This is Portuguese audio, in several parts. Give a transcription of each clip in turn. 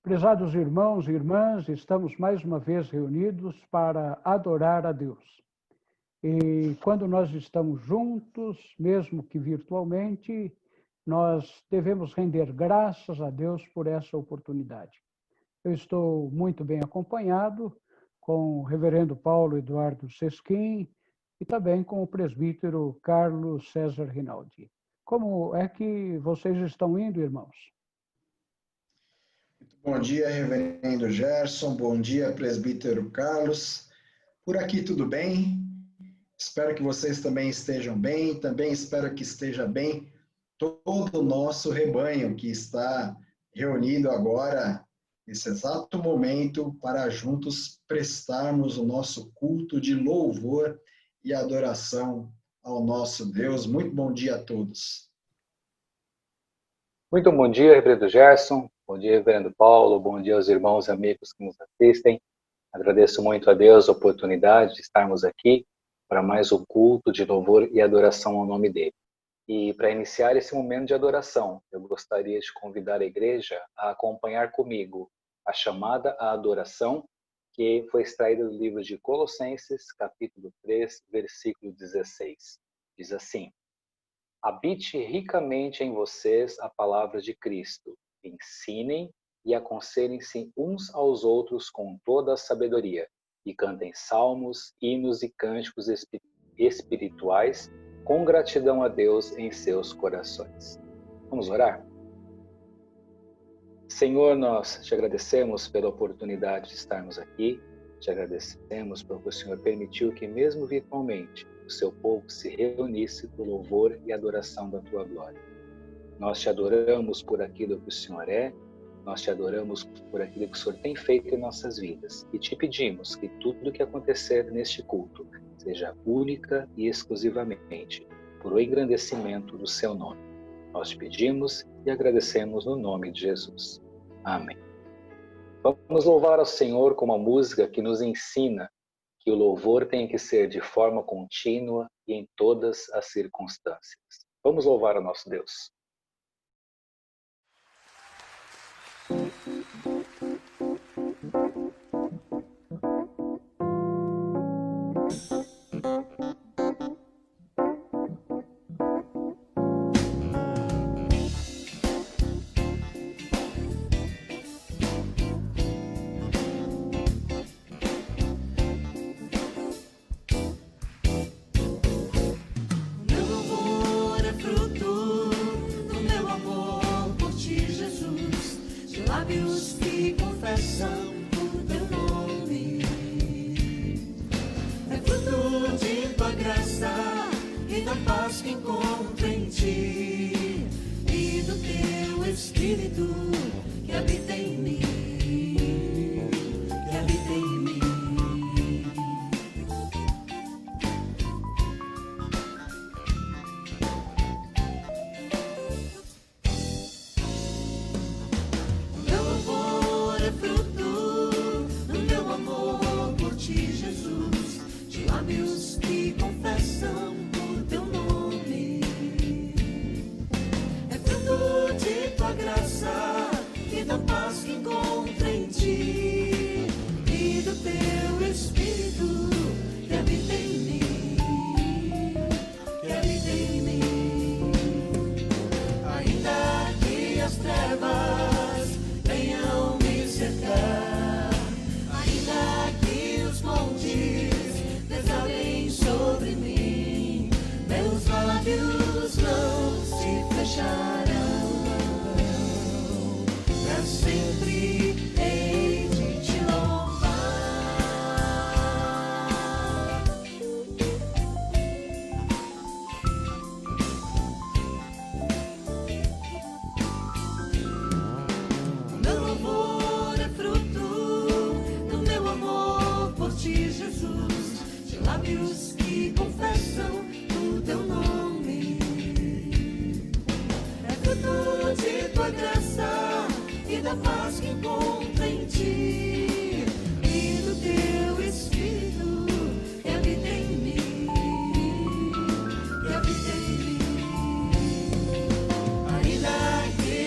Prezados irmãos e irmãs, estamos mais uma vez reunidos para adorar a Deus. E quando nós estamos juntos, mesmo que virtualmente, nós devemos render graças a Deus por essa oportunidade. Eu estou muito bem acompanhado com o reverendo Paulo Eduardo Sesquim e também com o presbítero Carlos César Rinaldi. Como é que vocês estão indo, irmãos? Bom dia, reverendo Gerson. Bom dia, presbítero Carlos. Por aqui tudo bem? Espero que vocês também estejam bem. Também espero que esteja bem todo o nosso rebanho que está reunido agora, nesse exato momento, para juntos prestarmos o nosso culto de louvor e adoração ao nosso Deus. Muito bom dia a todos. Muito bom dia, reverendo Gerson. Bom dia, reverendo Paulo. Bom dia aos irmãos e amigos que nos assistem. Agradeço muito a Deus a oportunidade de estarmos aqui para mais um culto de louvor e adoração ao nome dele. E para iniciar esse momento de adoração, eu gostaria de convidar a igreja a acompanhar comigo a chamada à adoração, que foi extraída do livro de Colossenses, capítulo 3, versículo 16. Diz assim: habite ricamente em vocês a palavra de Cristo. Ensinem e aconselhem-se uns aos outros com toda a sabedoria, e cantem salmos, hinos e cânticos espirituais com gratidão a Deus em seus corações. Vamos orar? Senhor, nós te agradecemos pela oportunidade de estarmos aqui, te agradecemos porque o Senhor permitiu que mesmo virtualmente o seu povo se reunisse por louvor e adoração da tua glória. Nós te adoramos por aquilo que o Senhor é, nós te adoramos por aquilo que o Senhor tem feito em nossas vidas e te pedimos que tudo o que acontecer neste culto seja única e exclusivamente por o engrandecimento do seu nome. Nós te pedimos e agradecemos no nome de Jesus. Amém. Vamos louvar ao Senhor com uma música que nos ensina que o louvor tem que ser de forma contínua e em todas as circunstâncias. Vamos louvar ao nosso Deus.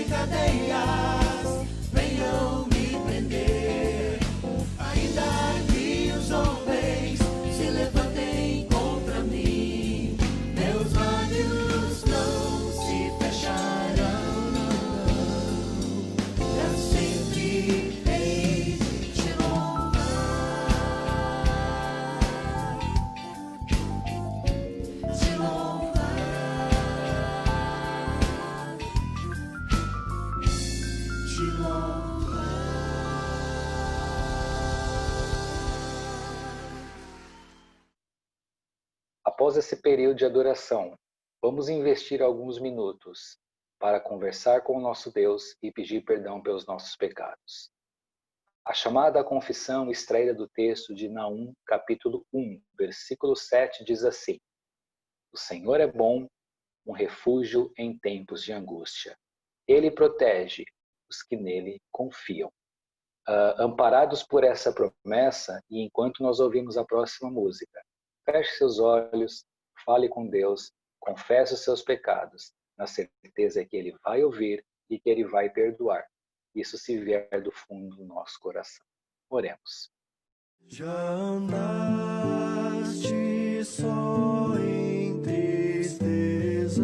Cadeias venham me após esse período de adoração, vamos investir alguns minutos para conversar com o nosso Deus e pedir perdão pelos nossos pecados. A chamada à confissão extraída do texto de Naum, capítulo 1, versículo 7, diz assim: O Senhor é bom, um refúgio em tempos de angústia. Ele protege os que nele confiam. Amparados por essa promessa, e enquanto nós ouvimos a próxima música, feche seus olhos, fale com Deus, confesse os seus pecados, na certeza que Ele vai ouvir e que Ele vai perdoar. Isso se vier do fundo do nosso coração. Oremos. Já andaste só em tristezas,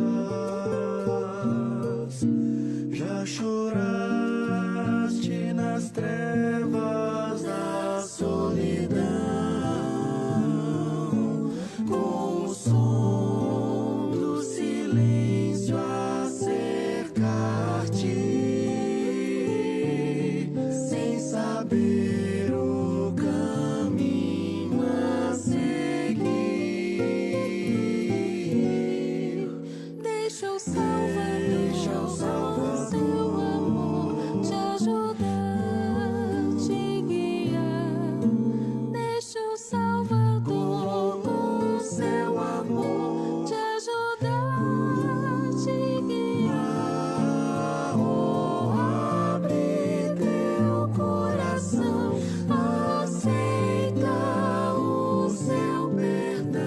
já choraste nas trevas da solidão, com o som do silêncio a cercar-te, sem saber o caminho a seguir. Deixa o Salvador, seu amor, te ajudar, te guiar. Deixa o Salvador, com seu amor, te ajudar, te guiar. Oh, abre teu coração, aceita o seu perdão.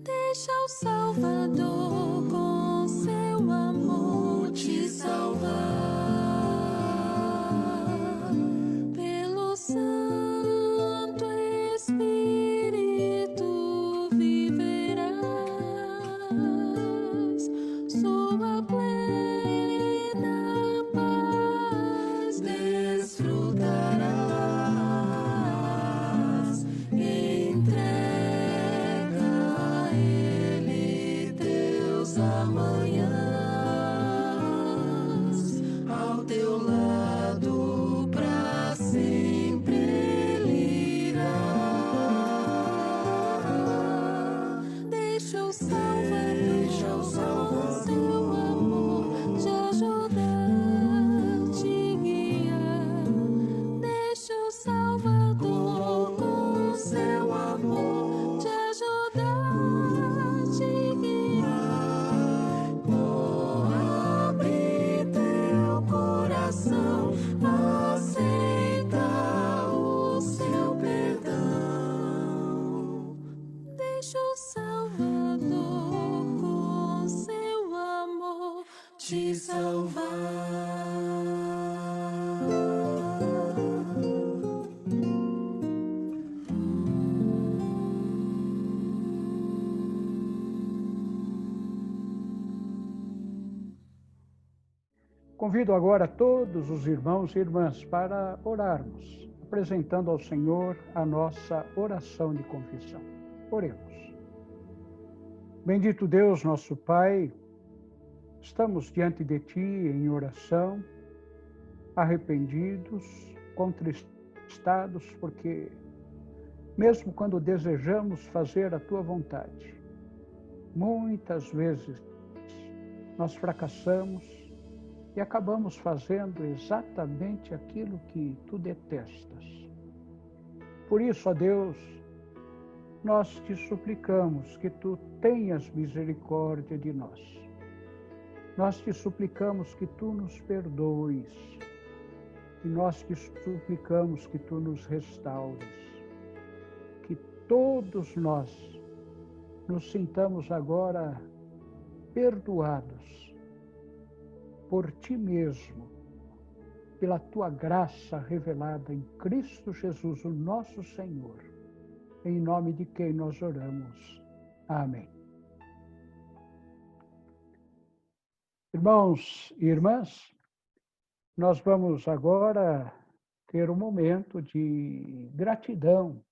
Deixa o Salvador com seu amor te salvar. Pelo Santo Espírito viverás, sua plena paz desfrutarás. Entrega a Ele teus amanhãs, ao teu lado pra sempre Ele irá. Deixa o Salvador, seu amor, te ajudar, te guiar. Deixa o Salvador com seu amor te ajudar, te guiar. Oh, abre teu coração, aceita o seu perdão. Deixa o Salvador com seu amor te salvar. Convido agora todos os irmãos e irmãs para orarmos, apresentando ao Senhor a nossa oração de confissão. Oremos. Bendito Deus, nosso Pai, estamos diante de Ti em oração, arrependidos, contristados, porque mesmo quando desejamos fazer a Tua vontade, muitas vezes nós fracassamos e acabamos fazendo exatamente aquilo que Tu detestas. Por isso, ó Deus, nós te suplicamos que Tu tenhas misericórdia de nós. Nós te suplicamos que Tu nos perdoes. E nós te suplicamos que Tu nos restaures. Que todos nós nos sintamos agora perdoados por Ti mesmo, pela Tua graça revelada em Cristo Jesus, o nosso Senhor, em nome de quem nós oramos. Amém. Irmãos e irmãs, nós vamos agora ter um momento de gratidão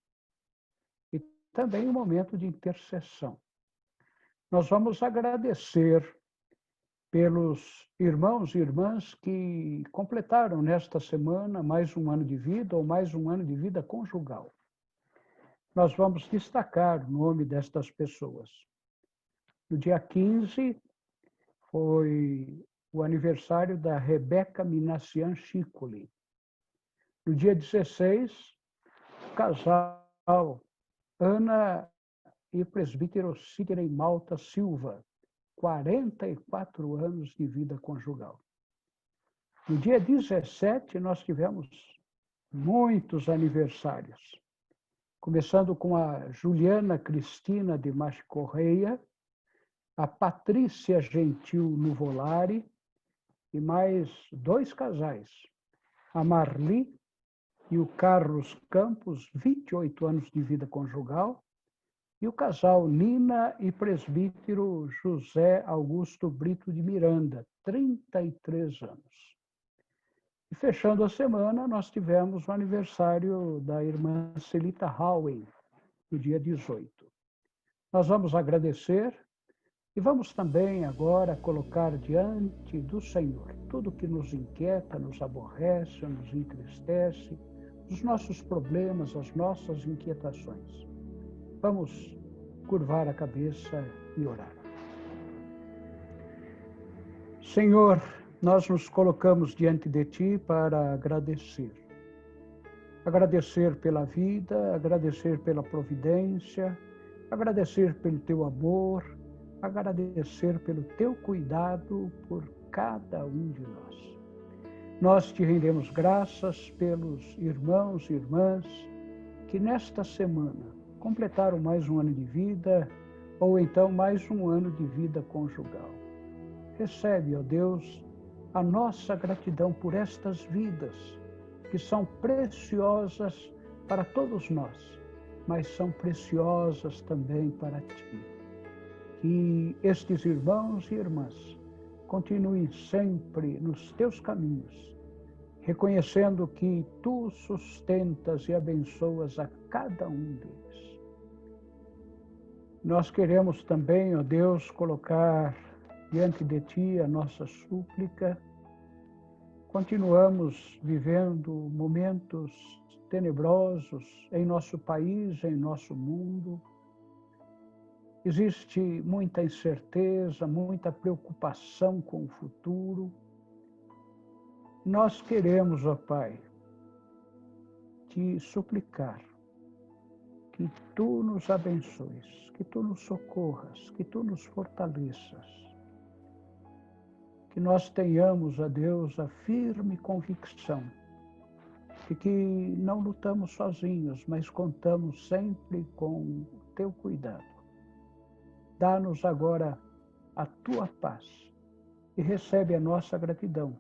e também um momento de intercessão. Nós vamos agradecer pelos irmãos e irmãs que completaram nesta semana mais um ano de vida ou mais um ano de vida conjugal. nós vamos destacar o nome destas pessoas. No dia 15, foi o aniversário da Rebeca Minassian Chicoli. No dia 16, o casal Ana e o presbítero Sidney Malta Silva, 44 anos de vida conjugal. No dia 17, nós tivemos muitos aniversários, começando com a Juliana Cristina de Mas Correia, a Patrícia Gentil Nuvolari e mais 2 casais, a Marli e o Carlos Campos, 28 anos de vida conjugal, e o casal Nina e presbítero José Augusto Brito de Miranda, 33 anos. E fechando a semana, nós tivemos o aniversário da irmã Celita Howen, no dia 18. Nós vamos agradecer e vamos também agora colocar diante do Senhor tudo que nos inquieta, nos aborrece, nos entristece, os nossos problemas, as nossas inquietações. Vamos curvar a cabeça e orar. Senhor, nós nos colocamos diante de Ti para agradecer. Agradecer pela vida, agradecer pela providência, agradecer pelo Teu amor, agradecer pelo Teu cuidado por cada um de nós. Nós Te rendemos graças pelos irmãos e irmãs que nesta semana completaram mais um ano de vida ou então mais um ano de vida conjugal. Recebe, ó Deus, a nossa gratidão por estas vidas que são preciosas para todos nós, mas são preciosas também para Ti. Que estes irmãos e irmãs continuem sempre nos Teus caminhos, reconhecendo que Tu sustentas e abençoas a cada um deles. Nós queremos também, ó Deus, colocar diante de Ti a nossa súplica. Continuamos vivendo momentos tenebrosos em nosso país, em nosso mundo. Existe muita incerteza, muita preocupação com o futuro. Nós queremos, ó Pai, Te suplicar que Tu nos abençoes, que Tu nos socorras, que Tu nos fortaleças. Que nós tenhamos, ó Deus, a firme convicção de que não lutamos sozinhos, mas contamos sempre com o Teu cuidado. Dá-nos agora a Tua paz e recebe a nossa gratidão,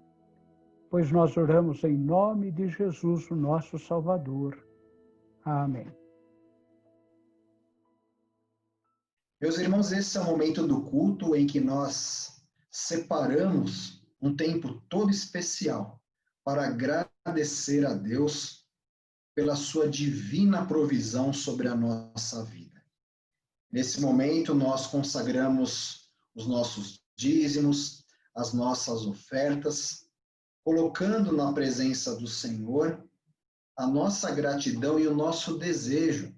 pois nós oramos em nome de Jesus, o nosso Salvador. Amém. Meus irmãos, esse é o momento do culto em que nós separamos um tempo todo especial para agradecer a Deus pela sua divina provisão sobre a nossa vida. Nesse momento, nós consagramos os nossos dízimos, as nossas ofertas, colocando na presença do Senhor a nossa gratidão e o nosso desejo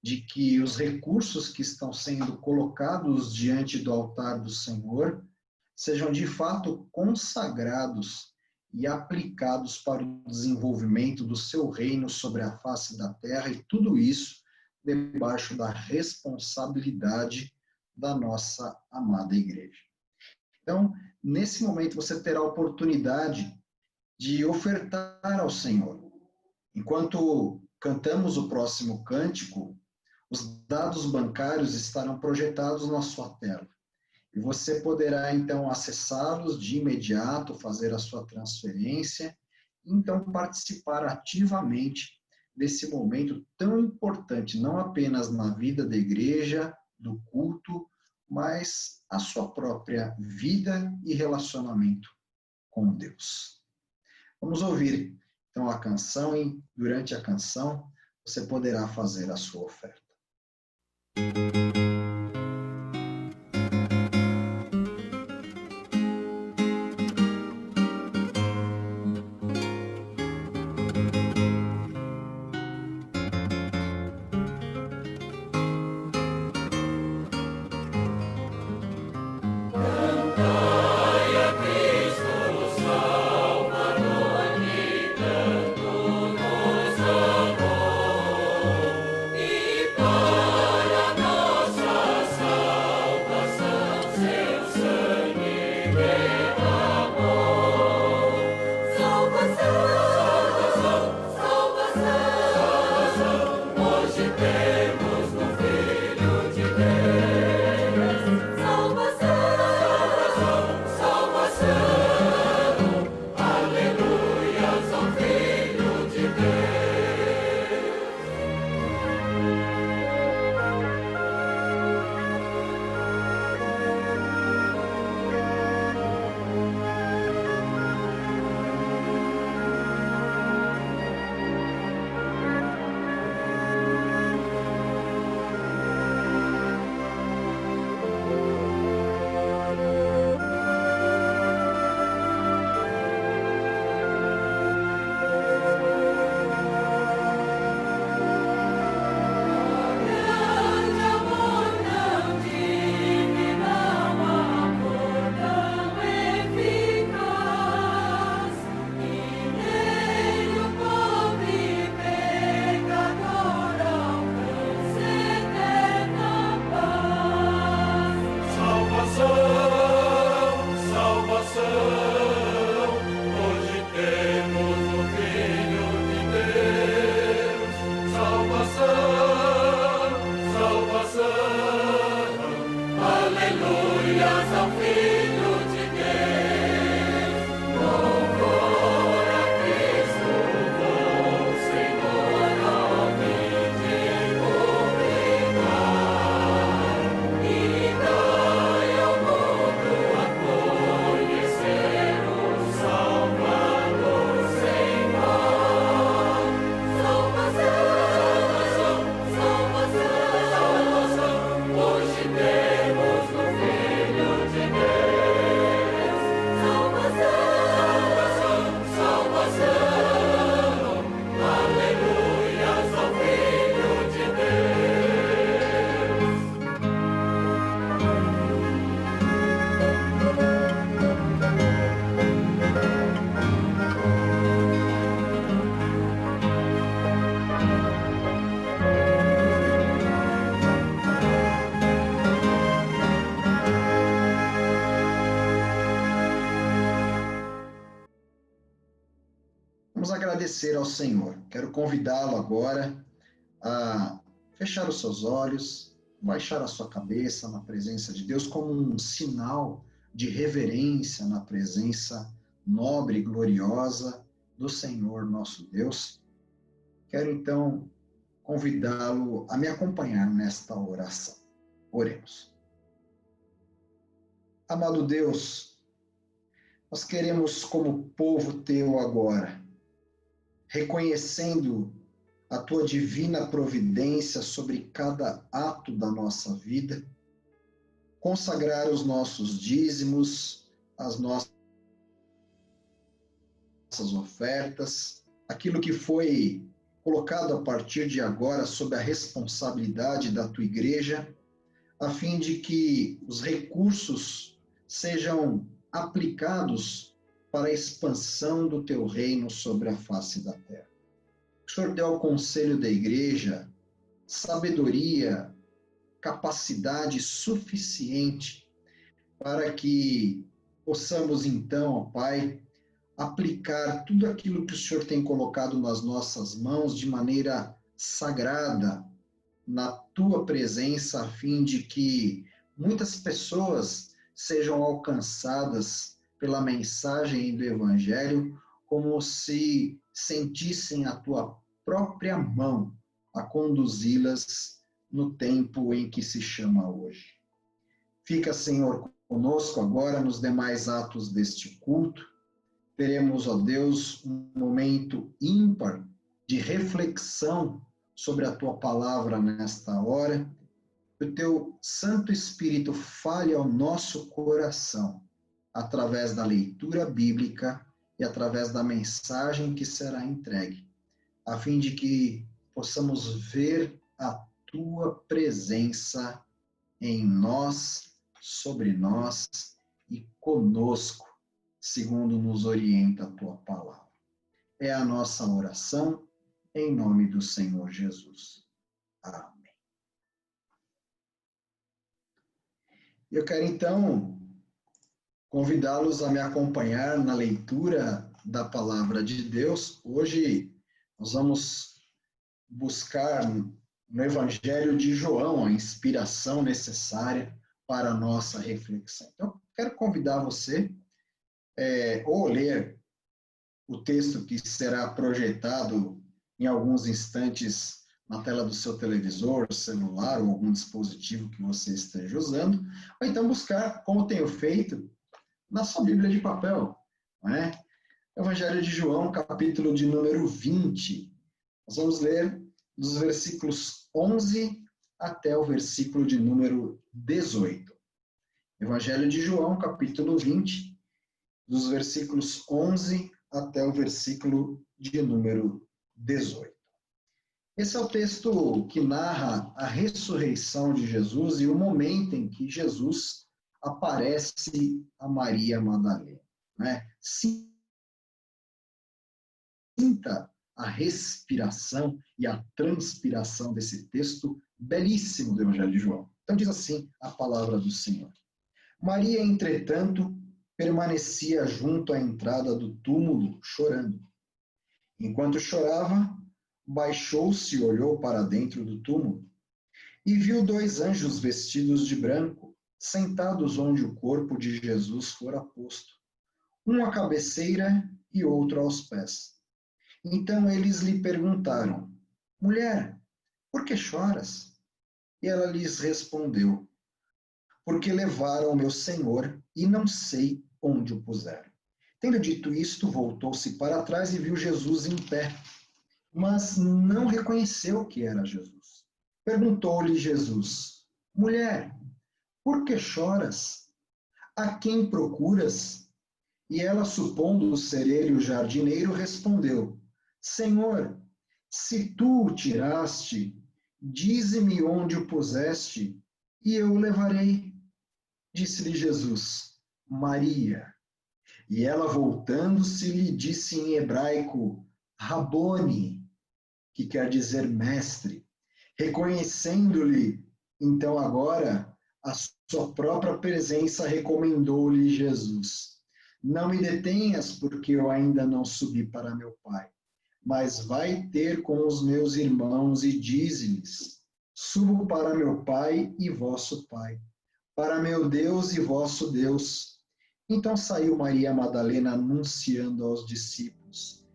de que os recursos que estão sendo colocados diante do altar do Senhor sejam de fato consagrados e aplicados para o desenvolvimento do seu reino sobre a face da terra, e tudo isso debaixo da responsabilidade da nossa amada igreja. Então, nesse momento você terá a oportunidade de ofertar ao Senhor. Enquanto cantamos o próximo cântico, os dados bancários estarão projetados na sua tela. E você poderá, então, acessá-los de imediato, fazer a sua transferência, e, então, participar ativamente desse momento tão importante, não apenas na vida da igreja, do culto, mas a sua própria vida e relacionamento com Deus. Vamos ouvir, então, a canção, e durante a canção você poderá fazer a sua oferta. Vamos agradecer ao Senhor. Quero convidá-lo agora a fechar os seus olhos, baixar a sua cabeça na presença de Deus como um sinal de reverência na presença nobre e gloriosa do Senhor nosso Deus. Quero então convidá-lo a me acompanhar nesta oração. Oremos. Amado Deus, nós queremos como povo teu agora, reconhecendo a tua divina providência sobre cada ato da nossa vida, consagrar os nossos dízimos, as nossas ofertas, aquilo que foi colocado a partir de agora sob a responsabilidade da tua igreja, a fim de que os recursos sejam aplicados para a expansão do teu reino sobre a face da terra. O Senhor deu ao conselho da igreja sabedoria, capacidade suficiente para que possamos então, ó Pai, aplicar tudo aquilo que o Senhor tem colocado nas nossas mãos de maneira sagrada, na tua presença, a fim de que muitas pessoas sejam alcançadas pela mensagem do Evangelho, como se sentissem a tua própria mão a conduzi-las no tempo em que se chama hoje. Fica, Senhor, conosco agora nos demais atos deste culto. Teremos, ó Deus, um momento ímpar de reflexão sobre a tua palavra nesta hora. Que o teu Santo Espírito fale ao nosso coração, através da leitura bíblica e através da mensagem que será entregue, a fim de que possamos ver a tua presença em nós, sobre nós e conosco, segundo nos orienta a tua palavra. É a nossa oração, em nome do Senhor Jesus. Amém. Eu quero então convidá-los a me acompanhar na leitura da palavra de Deus. Hoje nós vamos buscar no Evangelho de João a inspiração necessária para a nossa reflexão. Então, quero convidar você ou ler o texto que será projetado em alguns instantes na tela do seu televisor, celular ou algum dispositivo que você esteja usando, ou então buscar, como tenho feito, na sua Bíblia de papel, não é? Evangelho de João, capítulo de número 20. Nós vamos ler dos versículos 11 até o versículo de número 18. Evangelho de João, capítulo 20, dos versículos 11 até o versículo de número 18. Esse é o texto que narra a ressurreição de Jesus e o momento em que Jesus aparece a Maria Madalena, né? Sinta a respiração e a transpiração desse texto belíssimo do Evangelho de João. Então diz assim a palavra do Senhor. Maria, entretanto, permanecia junto à entrada do túmulo, chorando. Enquanto chorava, baixou-se e olhou para dentro do túmulo e viu 2 anjos vestidos de branco, sentados onde o corpo de Jesus fora posto, um à cabeceira e outro aos pés. Então eles lhe perguntaram: Mulher, por que choras? E ela lhes respondeu: Porque levaram o meu Senhor e não sei onde o puseram. Tendo dito isto, voltou-se para trás e viu Jesus em pé, mas não reconheceu que era Jesus. Perguntou-lhe Jesus: Mulher, por que choras? A quem procuras? E ela, supondo ser ele o jardineiro, respondeu: Senhor, se tu o tiraste, dize-me onde o puseste, e eu o levarei. Disse-lhe Jesus: Maria. E ela, voltando-se, lhe disse em hebraico: Rabone, que quer dizer mestre. Reconhecendo-lhe, então agora, a sua própria presença, recomendou-lhe Jesus: Não me detenhas, porque eu ainda não subi para meu Pai, mas vai ter com os meus irmãos e dize-lhes: Subo para meu Pai e vosso Pai, para meu Deus e vosso Deus. Então saiu Maria Madalena anunciando aos discípulos: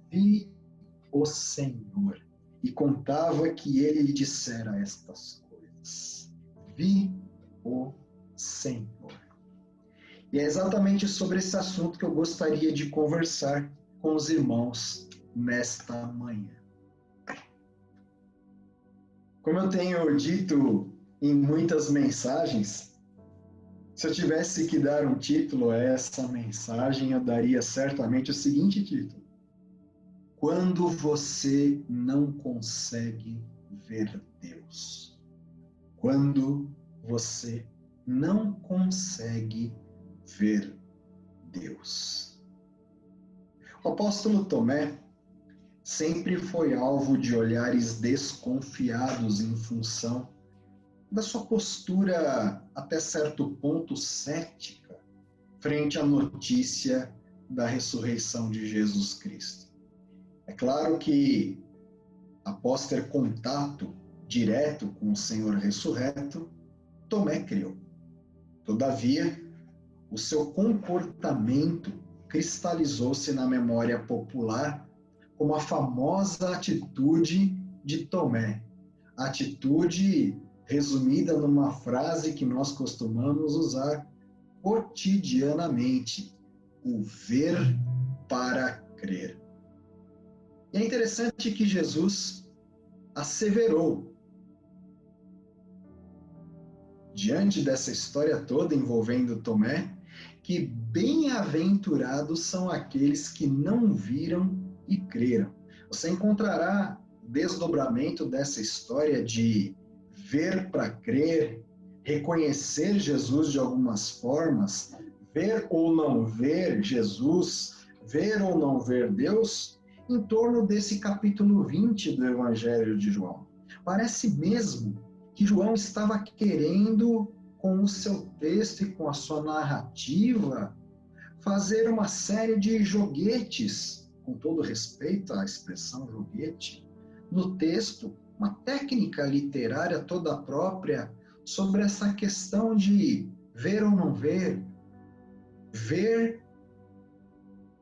Vi o Senhor, e contava que ele lhe dissera estas coisas. Vi o Senhor. E é exatamente sobre esse assunto que eu gostaria de conversar com os irmãos nesta manhã. Como eu tenho dito em muitas mensagens, se eu tivesse que dar um título a essa mensagem, eu daria certamente o seguinte título: Quando você não consegue ver Deus. Quando você não consegue ver Deus. O apóstolo Tomé sempre foi alvo de olhares desconfiados em função da sua postura até certo ponto cética frente à notícia da ressurreição de Jesus Cristo. É claro que, após ter contato direto com o Senhor ressurreto, Tomé creu. Todavia, o seu comportamento cristalizou-se na memória popular como a famosa atitude de Tomé, atitude resumida numa frase que nós costumamos usar cotidianamente: o ver para crer. E é interessante que Jesus asseverou, diante dessa história toda envolvendo Tomé, que bem-aventurados são aqueles que não viram e creram. Você encontrará o desdobramento dessa história de ver para crer, reconhecer Jesus de algumas formas, ver ou não ver Jesus, ver ou não ver Deus, em torno desse capítulo 20 do Evangelho de João. Parece mesmo que João estava querendo, com o seu texto e com a sua narrativa, fazer uma série de joguetes, com todo respeito à expressão joguete, no texto, uma técnica literária toda própria sobre essa questão de ver ou não ver, ver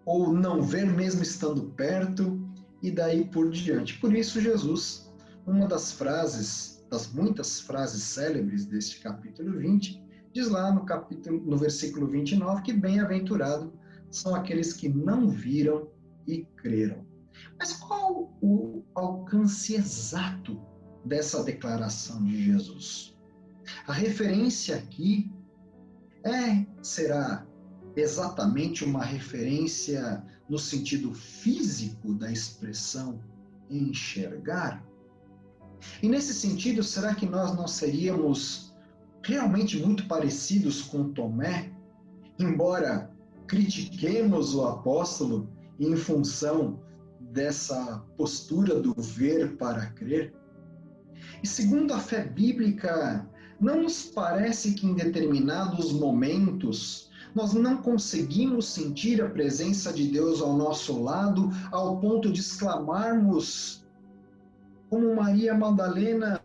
ou não ver mesmo estando perto, e daí por diante. Por isso Jesus, uma das frases, das muitas frases célebres deste capítulo 20, diz lá no versículo 29 que bem-aventurado são aqueles que não viram e creram. Mas qual o alcance exato dessa declaração de Jesus? A referência aqui será exatamente uma referência no sentido físico da expressão enxergar? E nesse sentido, será que nós não seríamos realmente muito parecidos com Tomé, embora critiquemos o apóstolo em função dessa postura do ver para crer? E segundo a fé bíblica, não nos parece que em determinados momentos nós não conseguimos sentir a presença de Deus ao nosso lado ao ponto de exclamarmos, como Maria Madalena,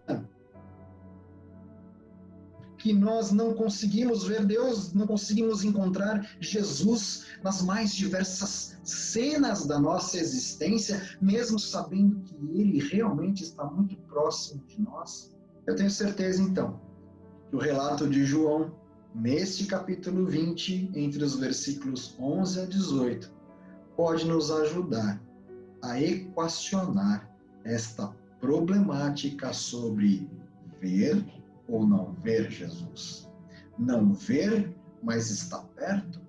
que que nós não conseguimos ver Deus, não conseguimos encontrar Jesus nas mais diversas cenas da nossa existência, mesmo sabendo que Ele realmente está muito próximo de nós? Eu tenho certeza, então, que o relato de João, neste capítulo 20, entre os versículos 11 a 18, pode nos ajudar a equacionar esta problemática sobre ver ou não ver Jesus. Não ver, mas está perto.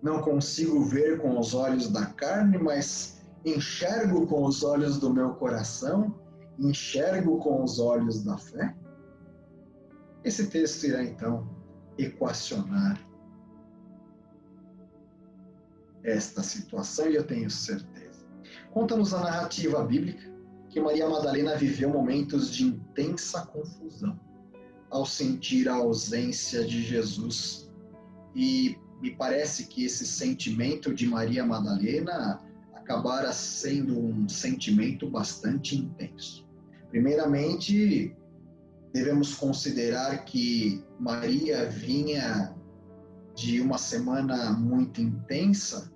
Não consigo ver com os olhos da carne, mas enxergo com os olhos do meu coração, enxergo com os olhos da fé. Esse texto irá, então, equacionar esta situação e eu tenho certeza. Conta-nos a narrativa bíblica que Maria Madalena viveu momentos de intensa confusão ao sentir a ausência de Jesus. E me parece que esse sentimento de Maria Madalena acabara sendo um sentimento bastante intenso. Primeiramente, devemos considerar que Maria vinha de uma semana muito intensa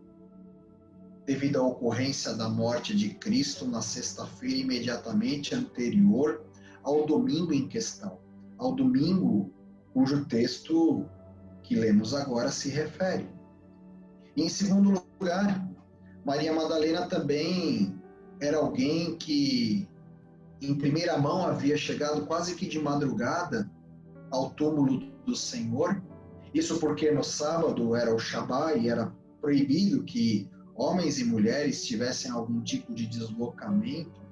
devido à ocorrência da morte de Cristo na sexta-feira imediatamente anterior ao domingo em questão, ao domingo cujo texto que lemos agora se refere. E, em segundo lugar, Maria Madalena também era alguém que, em primeira mão, havia chegado quase que de madrugada ao túmulo do Senhor. Isso porque no sábado era o Shabá e era proibido que homens e mulheres tivessem algum tipo de deslocamento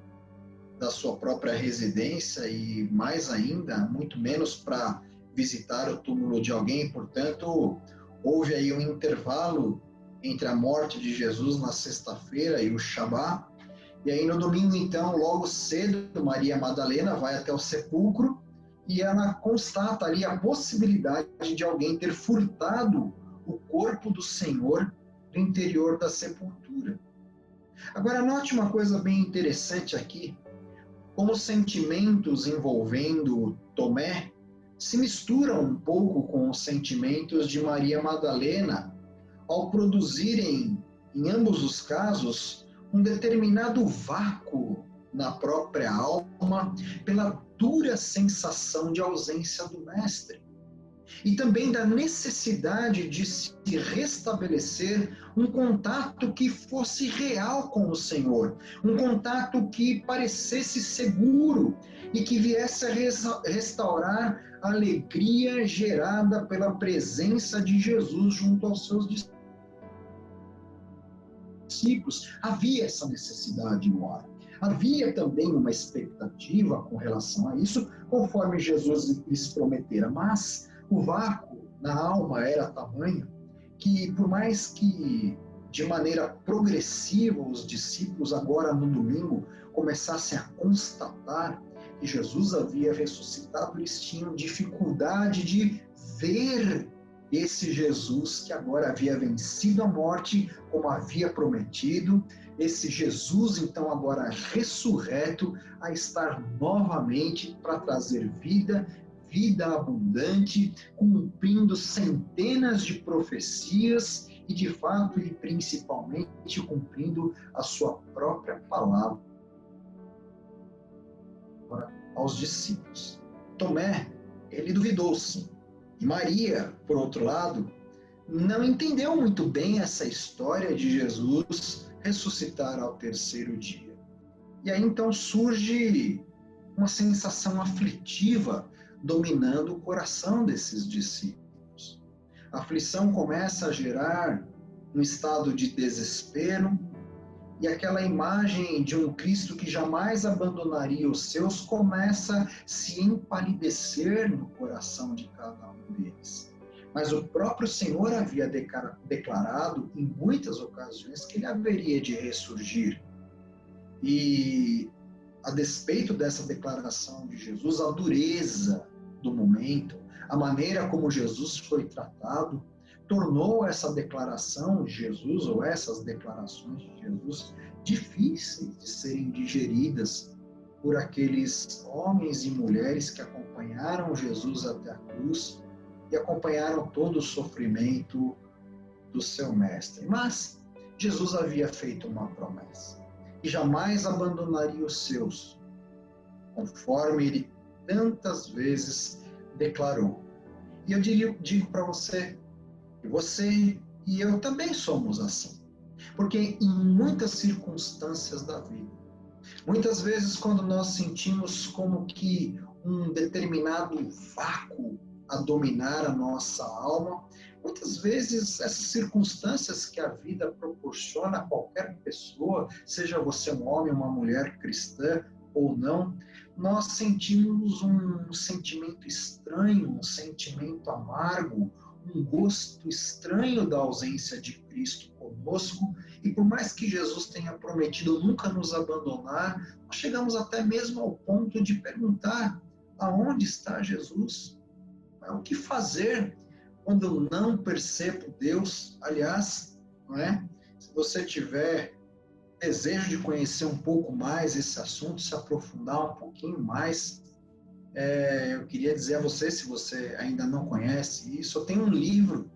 da sua própria residência e, mais ainda, muito menos para visitar o túmulo de alguém. Portanto, houve aí um intervalo entre a morte de Jesus na sexta-feira e o Shabá. E aí no domingo, então, logo cedo, Maria Madalena vai até o sepulcro e ela constata ali a possibilidade de alguém ter furtado o corpo do Senhor do interior da sepultura. Agora, note uma coisa bem interessante aqui, como os sentimentos envolvendo Tomé se misturam um pouco com os sentimentos de Maria Madalena, ao produzirem, em ambos os casos, um determinado vácuo na própria alma pela dura sensação de ausência do Mestre. E também da necessidade de se restabelecer um contato que fosse real com o Senhor, um contato que parecesse seguro e que viesse a restaurar a alegria gerada pela presença de Jesus junto aos seus discípulos. Havia essa necessidade no ar. Havia também uma expectativa com relação a isso, conforme Jesus lhes prometera, mas o vácuo na alma era tamanho que, por mais que de maneira progressiva os discípulos agora no domingo começassem a constatar que Jesus havia ressuscitado, eles tinham dificuldade de ver esse Jesus que agora havia vencido a morte como havia prometido, esse Jesus então agora ressurreto a estar novamente para trazer vida abundante, cumprindo centenas de profecias e, de fato, e principalmente cumprindo a sua própria palavra aos discípulos. Tomé, ele duvidou sim. E Maria, por outro lado, não entendeu muito bem essa história de Jesus ressuscitar ao terceiro dia. E aí então surge uma sensação aflitiva dominando o coração desses discípulos. A aflição começa a gerar um estado de desespero e aquela imagem de um Cristo que jamais abandonaria os seus começa a se empalidecer no coração de cada um deles. Mas o próprio Senhor havia declarado em muitas ocasiões que ele haveria de ressurgir. E, a despeito dessa declaração de Jesus, a dureza do momento, a maneira como Jesus foi tratado, tornou essa declaração de Jesus, ou essas declarações de Jesus, difíceis de serem digeridas por aqueles homens e mulheres que acompanharam Jesus até a cruz e acompanharam todo o sofrimento do seu mestre. Mas Jesus havia feito uma promessa e jamais abandonaria os seus, conforme ele tantas vezes declarou. E eu digo para você, que você e eu também somos assim. Porque em muitas circunstâncias da vida, muitas vezes quando nós sentimos como que um determinado vácuo a dominar a nossa alma, muitas vezes essas circunstâncias que a vida proporciona a qualquer pessoa, seja você um homem, uma mulher cristã ou não, nós sentimos um sentimento estranho, um sentimento amargo, um gosto estranho da ausência de Cristo conosco, e por mais que Jesus tenha prometido nunca nos abandonar, nós chegamos até mesmo ao ponto de perguntar: aonde está Jesus? O que fazer quando eu não percebo Deus? Aliás, não é? Se você tiver desejo de conhecer um pouco mais esse assunto, se aprofundar um pouquinho mais, eu queria dizer a você, se você ainda não conhece isso, eu tenho um livro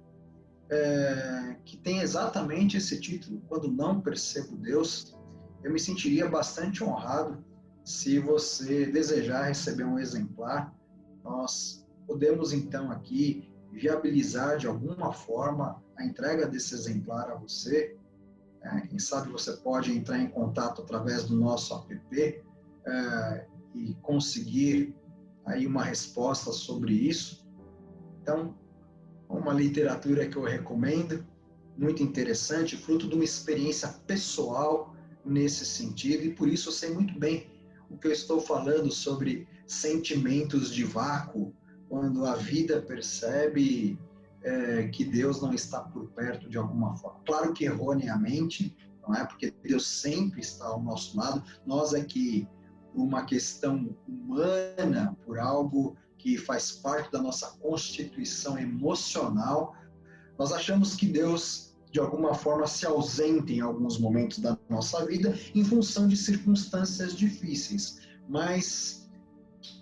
que tem exatamente esse título, Quando Não Percebo Deus. Eu me sentiria bastante honrado se você desejar receber um exemplar. Nós podemos então aqui viabilizar de alguma forma a entrega desse exemplar a você. Quem sabe você pode entrar em contato através do nosso app e conseguir aí uma resposta sobre isso. Então, uma literatura que eu recomendo, muito interessante, fruto de uma experiência pessoal nesse sentido, e por isso eu sei muito bem o que eu estou falando sobre sentimentos de vácuo, quando a vida percebe que Deus não está por perto de alguma forma. Claro que erroneamente, não é? Porque Deus sempre está ao nosso lado. Nós é que, por uma questão humana, por algo que faz parte da nossa constituição emocional, nós achamos que Deus, de alguma forma, se ausenta em alguns momentos da nossa vida em função de circunstâncias difíceis. Mas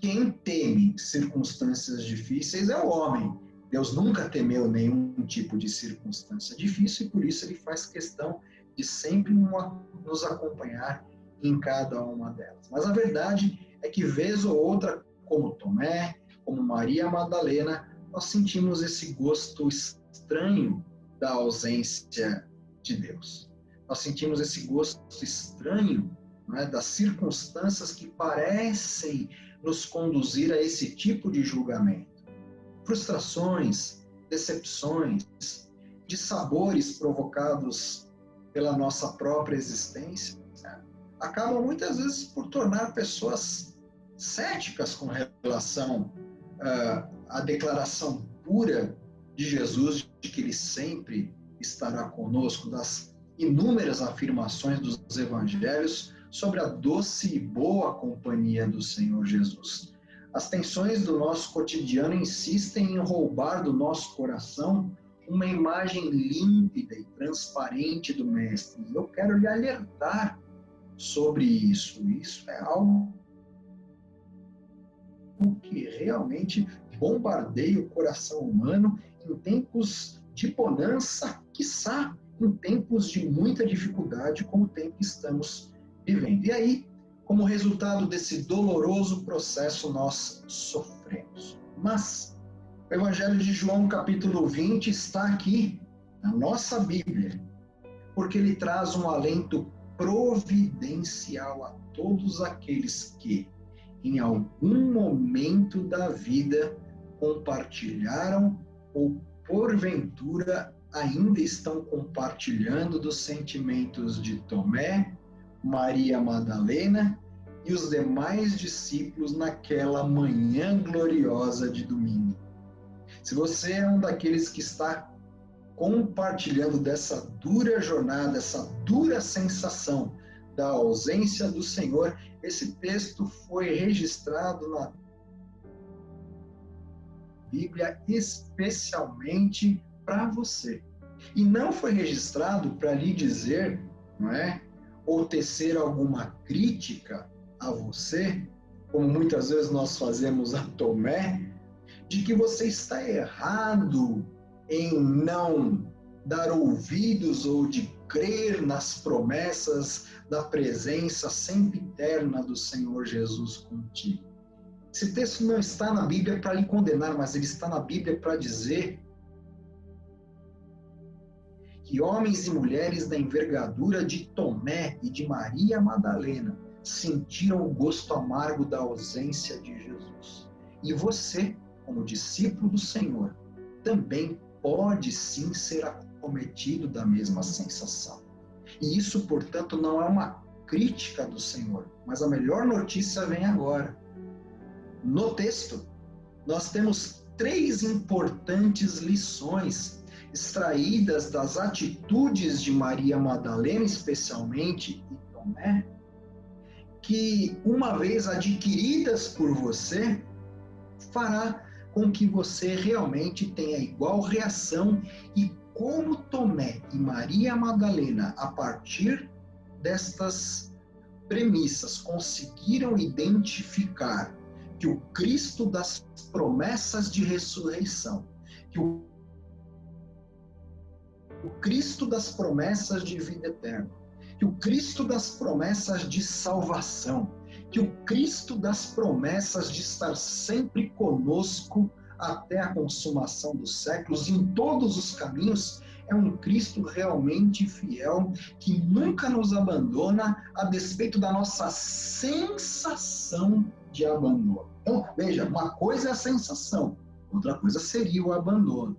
quem teme circunstâncias difíceis é o homem. Deus nunca temeu nenhum tipo de circunstância difícil, e por isso ele faz questão de sempre nos acompanhar em cada uma delas. Mas a verdade é que, vez ou outra, como Tomé, como Maria Madalena, nós sentimos esse gosto estranho da ausência de Deus. Nós sentimos esse gosto estranho, não é, das circunstâncias que parecem nos conduzir a esse tipo de julgamento. Frustrações, decepções, dissabores provocados pela nossa própria existência, acabam muitas vezes por tornar pessoas céticas com relação à declaração pura de Jesus de que ele sempre estará conosco, das inúmeras afirmações dos evangelhos sobre a doce e boa companhia do Senhor Jesus. As tensões do nosso cotidiano insistem em roubar do nosso coração uma imagem límpida e transparente do Mestre. Eu quero lhe alertar sobre isso. Isso é algo que realmente bombardeia o coração humano em tempos de bonança, quiçá em tempos de muita dificuldade, como o tempo que estamos vivendo. E aí, como resultado desse doloroso processo, nós sofremos. Mas o Evangelho de João, capítulo 20, está aqui, na nossa Bíblia, porque ele traz um alento providencial a todos aqueles que, em algum momento da vida, compartilharam ou, porventura, ainda estão compartilhando dos sentimentos de Tomé, Maria Madalena e os demais discípulos naquela manhã gloriosa de domingo. Se você é um daqueles que está compartilhando dessa dura jornada, essa dura sensação da ausência do Senhor, esse texto foi registrado na Bíblia especialmente para você. E não foi registrado para lhe dizer, não é, ou tecer alguma crítica a você, como muitas vezes nós fazemos a Tomé, de que você está errado em não dar ouvidos ou de crer nas promessas da presença sempre eterna do Senhor Jesus contigo. Esse texto não está na Bíblia para lhe condenar, mas ele está na Bíblia para dizer que homens e mulheres da envergadura de Tomé e de Maria Madalena sentiram o gosto amargo da ausência de Jesus. E você, como discípulo do Senhor, também pode sim ser acometido da mesma sensação. E isso, portanto, não é uma crítica do Senhor, mas a melhor notícia vem agora. No texto, nós temos 3 importantes lições extraídas das atitudes de Maria Madalena, especialmente, e Tomé, que, uma vez adquiridas por você, fará com que você realmente tenha igual reação e como Tomé e Maria Madalena, a partir destas premissas, conseguiram identificar que o Cristo das promessas de ressurreição, que o Cristo das promessas de vida eterna, que o Cristo das promessas de salvação, que o Cristo das promessas de estar sempre conosco até a consumação dos séculos, em todos os caminhos, é um Cristo realmente fiel, que nunca nos abandona, a despeito da nossa sensação de abandono. Então, veja, uma coisa é a sensação, outra coisa seria o abandono.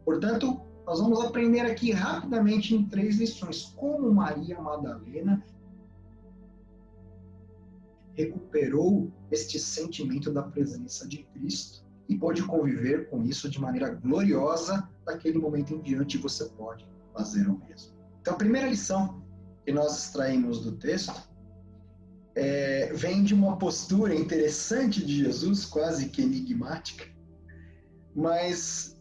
Portanto, nós vamos aprender aqui rapidamente em 3 lições, como Maria Madalena recuperou este sentimento da presença de Cristo e pode conviver com isso de maneira gloriosa. Daquele momento em diante você pode fazer o mesmo. Então, a primeira lição que nós extraímos do texto vem de uma postura interessante de Jesus, quase que enigmática, mas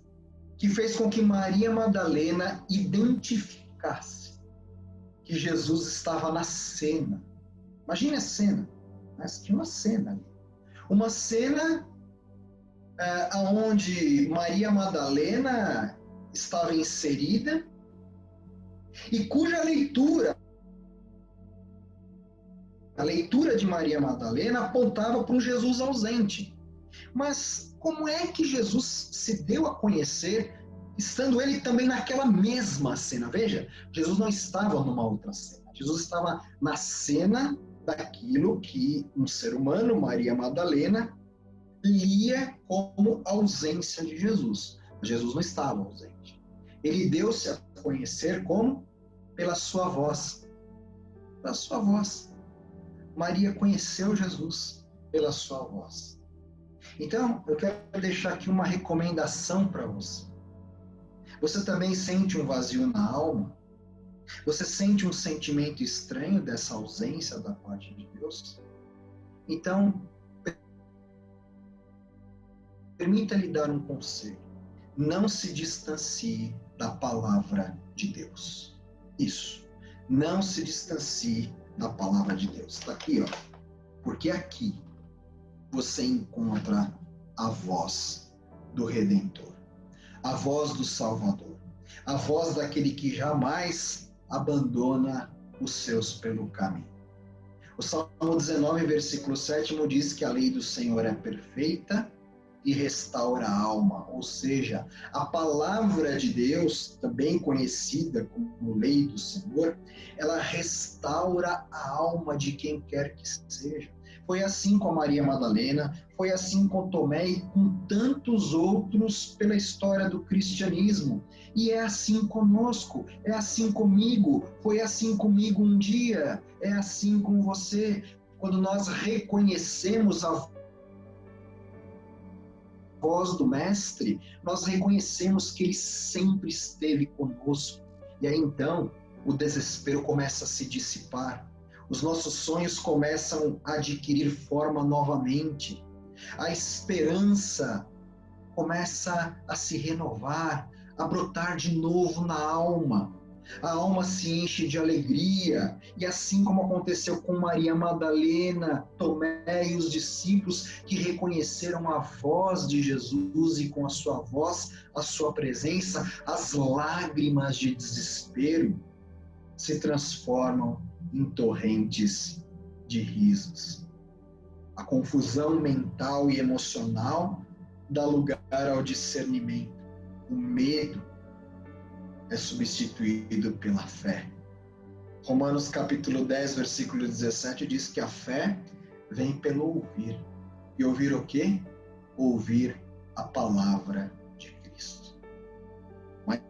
que fez com que Maria Madalena identificasse que Jesus estava na cena. Imagine a cena, mas tinha uma cena ali. Uma cena onde Maria Madalena estava inserida e cuja leitura, a leitura de Maria Madalena, apontava para um Jesus ausente. Mas como é que Jesus se deu a conhecer, estando ele também naquela mesma cena? Veja, Jesus não estava numa outra cena. Jesus estava na cena daquilo que um ser humano, Maria Madalena, lia como ausência de Jesus. Mas Jesus não estava ausente. Ele deu-se a conhecer como? Pela sua voz. Pela sua voz. Maria conheceu Jesus pela sua voz. Então, eu quero deixar aqui uma recomendação para você. Você também sente um vazio na alma? Você sente um sentimento estranho dessa ausência da parte de Deus? Então, permita-lhe dar um conselho. Não se distancie da palavra de Deus. Isso. Não se distancie da palavra de Deus. Está aqui, ó. Porque aqui você encontra a voz do Redentor, a voz do Salvador, a voz daquele que jamais abandona os seus pelo caminho. O Salmo 19, versículo 7 diz que a lei do Senhor é perfeita e restaura a alma, ou seja, a palavra de Deus, também conhecida como lei do Senhor, ela restaura a alma de quem quer que seja. Foi assim com a Maria Madalena, foi assim com Tomé e com tantos outros pela história do cristianismo. E é assim conosco, é assim comigo, foi assim comigo um dia, é assim com você. Quando nós reconhecemos a voz do Mestre, nós reconhecemos que ele sempre esteve conosco. E aí então o desespero começa a se dissipar. Os nossos sonhos começam a adquirir forma novamente. A esperança começa a se renovar, a brotar de novo na alma. A alma se enche de alegria, e assim como aconteceu com Maria Madalena, Tomé e os discípulos que reconheceram a voz de Jesus e com a sua voz, a sua presença, as lágrimas de desespero se transformam em torrentes de risos. A confusão mental e emocional dá lugar ao discernimento. O medo é substituído pela fé. Romanos capítulo 10, versículo 17 diz que a fé vem pelo ouvir. E ouvir o quê? Ouvir a palavra de Cristo. Maria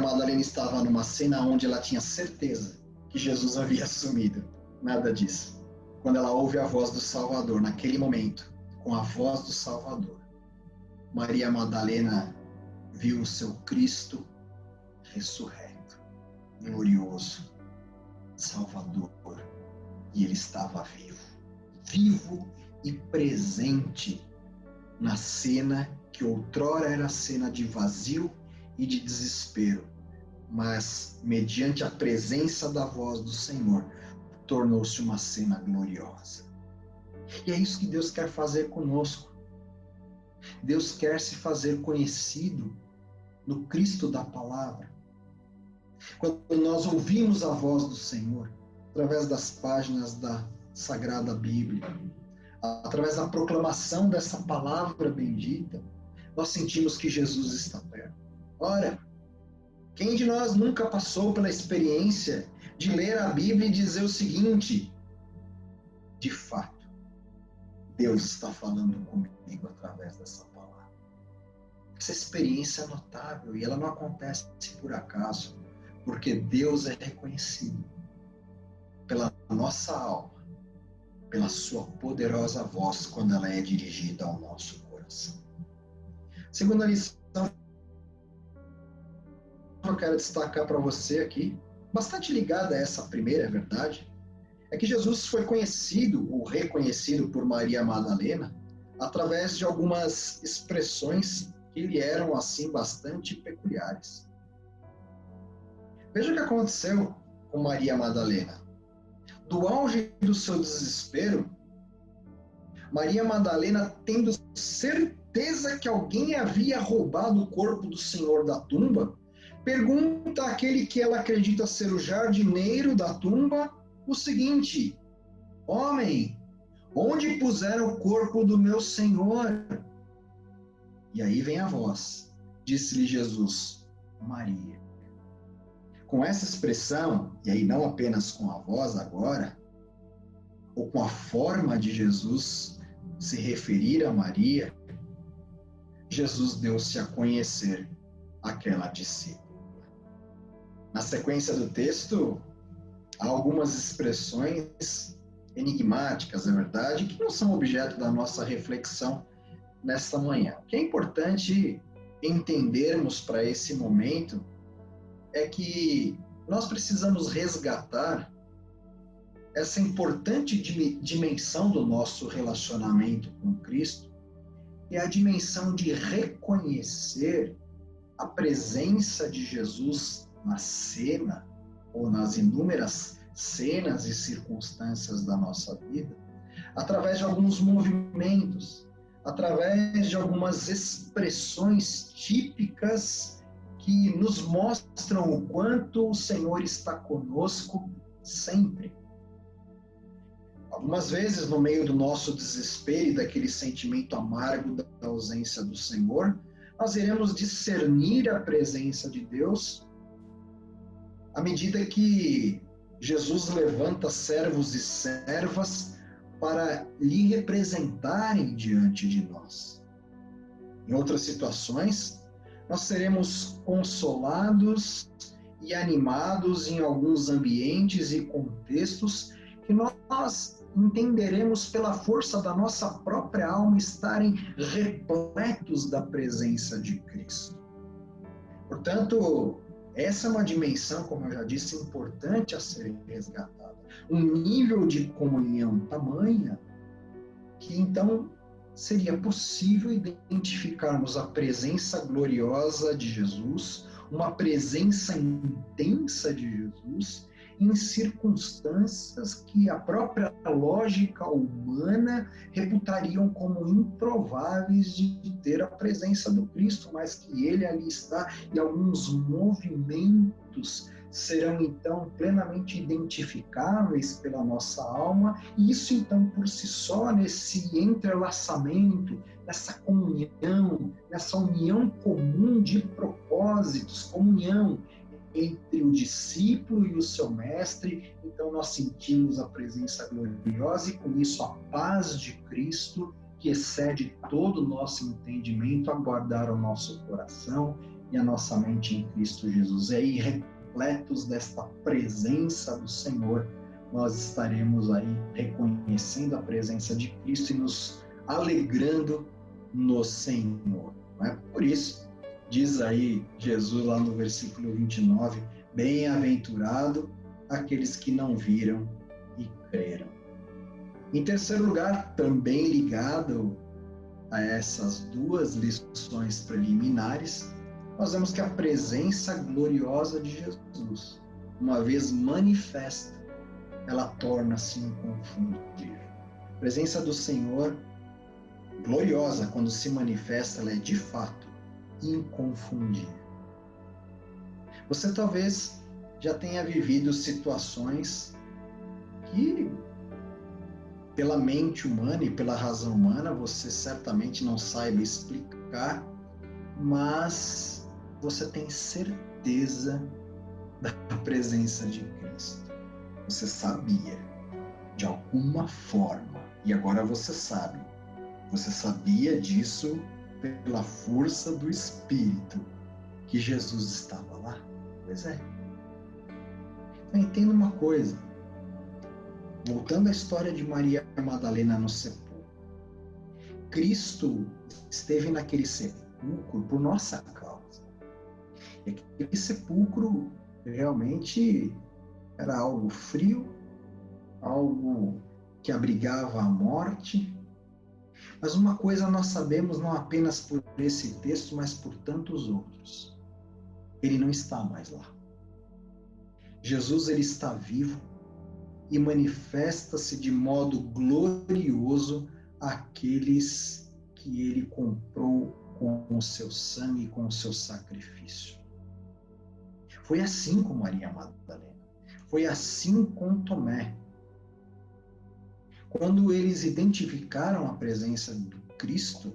Madalena estava numa cena onde ela tinha certeza que Jesus havia sumido. Nada disso. Quando ela ouve a voz do Salvador, naquele momento, com a voz do Salvador, Maria Madalena viu o seu Cristo ressurreto, glorioso, Salvador, e ele estava vivo e presente na cena que outrora era cena de vazio e de desespero, mas mediante a presença da voz do Senhor, tornou-se uma cena gloriosa. E é isso que Deus quer fazer conosco. Deus quer se fazer conhecido no Cristo da palavra. Quando nós ouvimos a voz do Senhor, através das páginas da Sagrada Bíblia, através da proclamação dessa palavra bendita, nós sentimos que Jesus está perto. Ora, quem de nós nunca passou pela experiência de ler a Bíblia e dizer o seguinte: de fato, Deus está falando comigo através dessa palavra. Essa experiência é notável e ela não acontece por acaso, porque Deus é reconhecido pela nossa alma, pela sua poderosa voz quando ela é dirigida ao nosso coração. Segunda lição que eu quero destacar para você aqui, bastante ligada a essa primeira, é verdade, é que Jesus foi conhecido ou reconhecido por Maria Madalena através de algumas expressões que lhe eram assim bastante peculiares. Veja o que aconteceu com Maria Madalena. Do auge do seu desespero, Maria Madalena, tendo certeza que alguém havia roubado o corpo do Senhor da tumba, pergunta àquele que ela acredita ser o jardineiro da tumba o seguinte: homem, onde puseram o corpo do meu Senhor? E aí vem a voz, disse-lhe Jesus: Maria. Com essa expressão, e aí não apenas com a voz agora, ou com a forma de Jesus se referir a Maria, Jesus deu-se a conhecer àquela discípula. Na sequência do texto, há algumas expressões enigmáticas, é verdade, que não são objeto da nossa reflexão nesta manhã. O que é importante entendermos para esse momento é que nós precisamos resgatar essa importante dimensão do nosso relacionamento com Cristo, que é a dimensão de reconhecer a presença de Jesus na cena, ou nas inúmeras cenas e circunstâncias da nossa vida, através de alguns movimentos, através de algumas expressões típicas que nos mostram o quanto o Senhor está conosco sempre. Algumas vezes, no meio do nosso desespero e daquele sentimento amargo da ausência do Senhor, nós iremos discernir a presença de Deus à medida que Jesus levanta servos e servas para lhe representarem diante de nós. Em outras situações, nós seremos consolados e animados em alguns ambientes e contextos que nós entenderemos pela força da nossa própria alma estarem repletos da presença de Cristo. Portanto, essa é uma dimensão, como eu já disse, importante a ser resgatada. Um nível de comunhão tamanha que, então, seria possível identificarmos a presença gloriosa de Jesus, uma presença intensa de Jesus, em circunstâncias que a própria lógica humana reputariam como improváveis de ter a presença do Cristo, mas que ele ali está, e alguns movimentos serão então plenamente identificáveis pela nossa alma, e isso então por si só, nesse entrelaçamento, nessa comunhão, nessa união comum de propósitos, comunhão entre o discípulo e o seu mestre, então nós sentimos a presença gloriosa e com isso a paz de Cristo, que excede todo o nosso entendimento, a guardar o nosso coração e a nossa mente em Cristo Jesus. E aí, repletos desta presença do Senhor, nós estaremos aí reconhecendo a presença de Cristo e nos alegrando no Senhor. Não é? Por isso, diz aí Jesus lá no versículo 29, bem-aventurado aqueles que não viram e creram. Em terceiro lugar, também ligado a essas duas lições preliminares, nós vemos que a presença gloriosa de Jesus, uma vez manifesta, ela torna-se inconfundível. A presença do Senhor, gloriosa, quando se manifesta, ela é de fato inconfundível. Você talvez já tenha vivido situações que, pela mente humana e pela razão humana, você certamente não saiba explicar, mas você tem certeza da presença de Cristo. Você sabia, de alguma forma, e agora você sabe. Você sabia disso pela força do Espírito, que Jesus estava lá? Pois é. Então, entenda uma coisa. Voltando à história de Maria Madalena no sepulcro. Cristo esteve naquele sepulcro por nossa causa. E aquele sepulcro realmente era algo frio, algo que abrigava a morte. Mas uma coisa nós sabemos não apenas por esse texto, mas por tantos outros. Ele não está mais lá. Jesus, ele está vivo e manifesta-se de modo glorioso àqueles que ele comprou com o seu sangue e com o seu sacrifício. Foi assim com Maria Madalena. Foi assim com Tomé. Quando eles identificaram a presença do Cristo,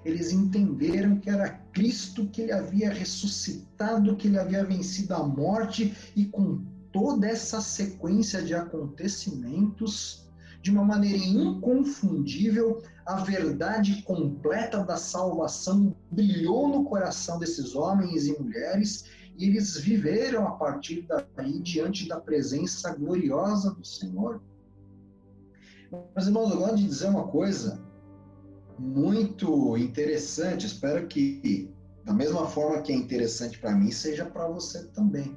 eles entenderam que era Cristo que ele havia ressuscitado, que ele havia vencido a morte, e com toda essa sequência de acontecimentos, de uma maneira inconfundível, a verdade completa da salvação brilhou no coração desses homens e mulheres, e eles viveram a partir daí diante da presença gloriosa do Senhor. Mas, irmãos, eu gosto de dizer uma coisa muito interessante, espero que, da mesma forma que é interessante para mim, seja para você também.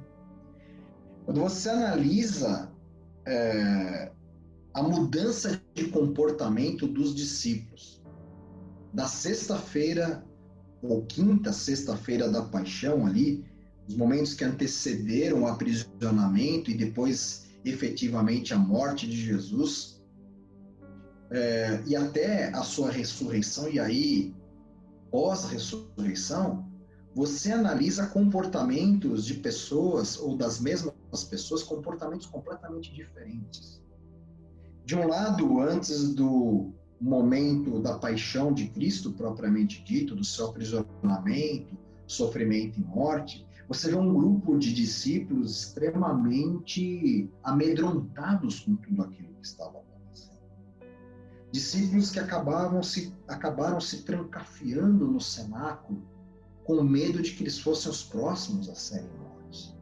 Quando você analisa a mudança de comportamento dos discípulos, da sexta-feira, ou quinta sexta-feira da paixão ali, os momentos que antecederam o aprisionamento e depois, efetivamente, a morte de Jesus, e até a sua ressurreição, e aí, pós-ressurreição, você analisa comportamentos de pessoas, ou das mesmas pessoas, comportamentos completamente diferentes. De um lado, antes do momento da paixão de Cristo, propriamente dito, do seu aprisionamento, sofrimento e morte, você vê um grupo de discípulos extremamente amedrontados com tudo aquilo que estava acontecendo. Discípulos que acabaram se trancafiando no cenáculo, com medo de que eles fossem os próximos a serem mortos.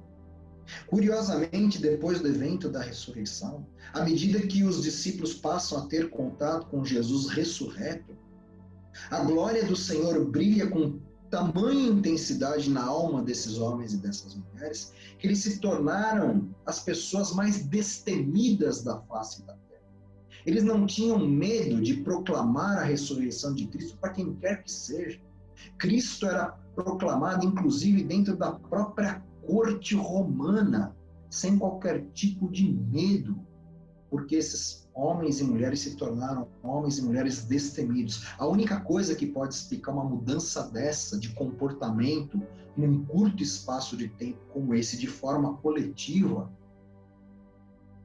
Curiosamente, depois do evento da ressurreição, à medida que os discípulos passam a ter contato com Jesus ressurreto, a glória do Senhor brilha com tamanha intensidade na alma desses homens e dessas mulheres, que eles se tornaram as pessoas mais destemidas da face da terra. Eles não tinham medo de proclamar a ressurreição de Cristo para quem quer que seja. Cristo era proclamado, inclusive, dentro da própria corte romana, sem qualquer tipo de medo, porque esses homens e mulheres se tornaram homens e mulheres destemidos. A única coisa que pode explicar uma mudança dessa de comportamento num curto espaço de tempo como esse, de forma coletiva,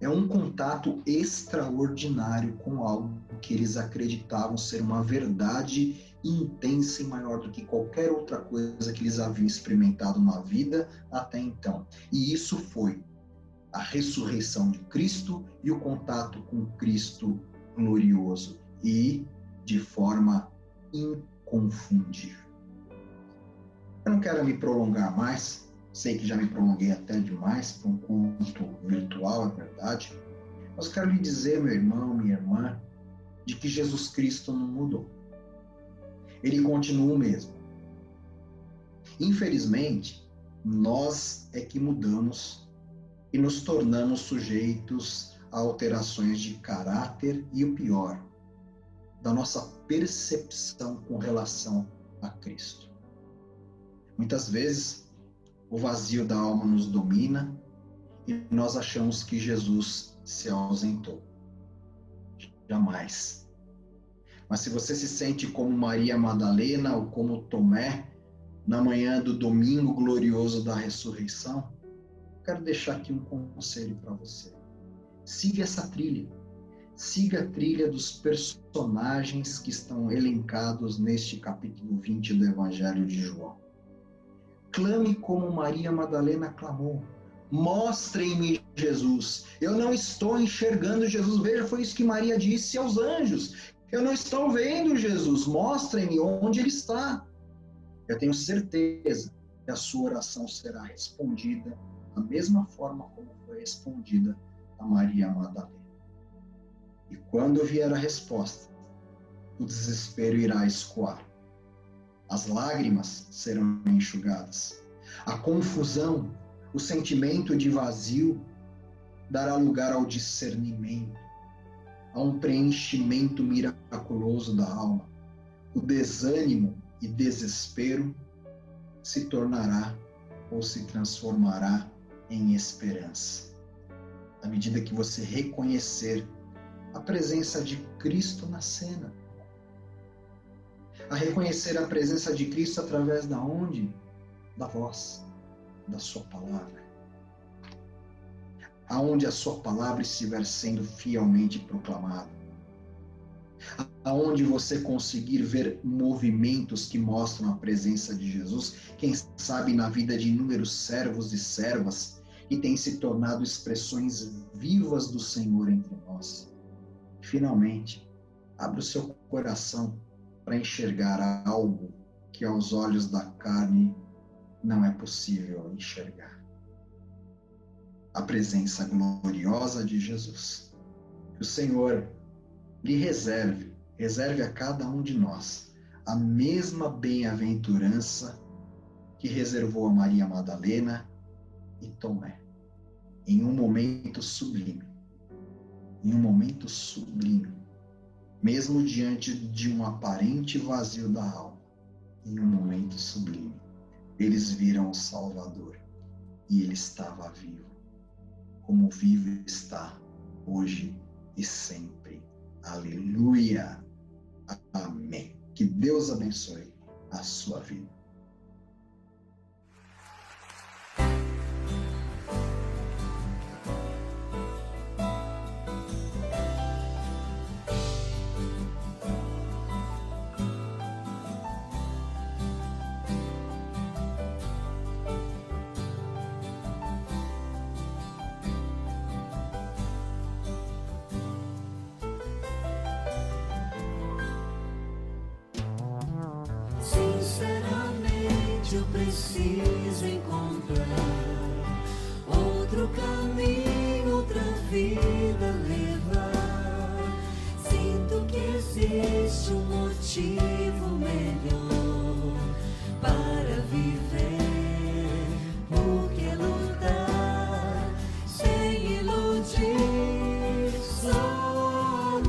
é um contato extraordinário com algo que eles acreditavam ser uma verdade intensa e maior do que qualquer outra coisa que eles haviam experimentado na vida até então. E isso foi a ressurreição de Cristo e o contato com Cristo glorioso e de forma inconfundível. Eu não quero me prolongar mais, sei que já me prolonguei até demais para um culto virtual, é verdade, mas quero lhe dizer, meu irmão, minha irmã, de que Jesus Cristo não mudou. Ele continua o mesmo. Infelizmente, nós é que mudamos e nos tornamos sujeitos a alterações de caráter e, o pior, da nossa percepção com relação a Cristo. Muitas vezes, o vazio da alma nos domina e nós achamos que Jesus se ausentou. Jamais. Mas se você se sente como Maria Madalena ou como Tomé, na manhã do domingo glorioso da ressurreição, quero deixar aqui um conselho para você. Siga essa trilha. Siga a trilha dos personagens que estão elencados neste capítulo 20 do Evangelho de João. Clame como Maria Madalena clamou. Mostrem-me Jesus. Eu não estou enxergando Jesus. Veja, foi isso que Maria disse aos anjos. Eu não estou vendo Jesus. Mostrem-me onde ele está. Eu tenho certeza que a sua oração será respondida da mesma forma como foi respondida a Maria Madalena. E quando vier a resposta, o desespero irá escoar. As lágrimas serão enxugadas. A confusão, o sentimento de vazio dará lugar ao discernimento, a um preenchimento miraculoso da alma. O desânimo e desespero se tornará ou se transformará em esperança. À medida que você reconhecer a presença de Cristo na cena, a reconhecer a presença de Cristo através da onde? Da voz, da sua palavra. Aonde a sua palavra estiver sendo fielmente proclamada. Aonde você conseguir ver movimentos que mostram a presença de Jesus, quem sabe na vida de inúmeros servos e servas que têm se tornado expressões vivas do Senhor entre nós. Finalmente, abra o seu coração para enxergar algo que aos olhos da carne não é possível enxergar. A presença gloriosa de Jesus. Que o Senhor lhe reserve a cada um de nós a mesma bem-aventurança que reservou a Maria Madalena e Tomé, em um momento sublime, mesmo diante de um aparente vazio da alma, em um momento sublime, eles viram o Salvador e ele estava vivo, como vivo está hoje e sempre. Aleluia! Amém. Que Deus abençoe a sua vida. Sinceramente eu preciso encontrar outro caminho, outra vida levar. Sinto que existe um motivo melhor para viver, porque lutar sem iludir só